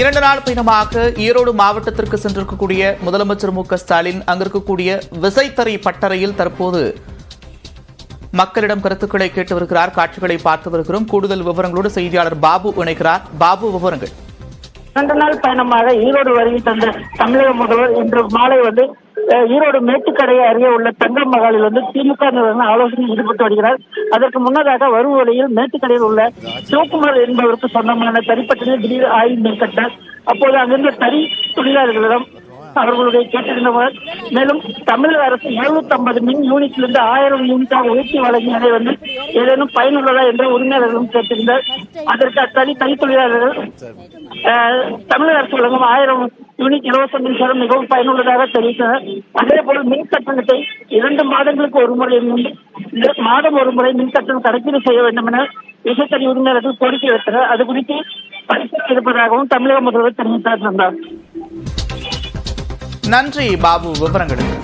இரண்டு நாள் பயணமாக ஈரோடு மாவட்டத்திற்கு சென்றிருக்கக்கூடிய முதலமைச்சர் மு.க.ஸ்டாலின் அங்கிருக்கக்கூடிய விசைத்தறி பட்டறையில் தற்போது மக்களிடம் கருத்துக்களை கேட்டு வருகிறார். காட்சிகளை பார்த்து வருகிறோம். கூடுதல் விவரங்களோடு செய்தியாளர் பாபு இணைக்கிறார். பாபு, விவரங்கள். 2 நாள் பயணமாக ஈரோடு வருகை தந்த தமிழக முதல்வர் இன்று மாலை ஈரோடு மேட்டுக்கடை அருகே உள்ள தங்கம் மகாலில் திமுக ஆலோசனையில் ஈடுபட்டு வருகிறார். அதற்கு முன்னதாக வரும் வழியில் மேட்டுக்கடையில் உள்ள சிவகுமார் என்பவருக்கு சொந்தமான தறிப்பட்டறையில் திடீர் ஆய்வு மேற்கொண்டார். அப்போது அங்கிருந்த தறி தொழிலாளர்களிடம் அவர்களுடைய கேட்டிருந்தவர். மேலும் தமிழக அரசு 750 மின் யூனிட்டிலிருந்து 1000 யூனிட்டாக உயர்த்தி வழங்கியதை ஏதேனும் பயனுள்ளதா என்ற உரிமையாளர்களும் கேட்டிருந்தார். அதற்கு தறி தொழிலாளர்கள் தமிழக அரசு வழங்கும் 1000 யூனிட் இலவச மின்சாரம் மிகவும் பயனுள்ளதாக தெரிவித்தனர். அதே போல மின் கட்டணத்தை 2 மாதங்களுக்கு ஒரு முறை மாதம் ஒரு முறை மின் கட்டணம் கணக்கீடு செய்ய வேண்டும் என விசைத்தறி உரிமையாளர்கள் கோரிக்கை வைத்தனர். அது குறித்து பரிசீலனை இருப்பதாகவும் தமிழக முதல்வர் தெரிவித்தார். நன்றி பாபு, விவரங்களுக்கு.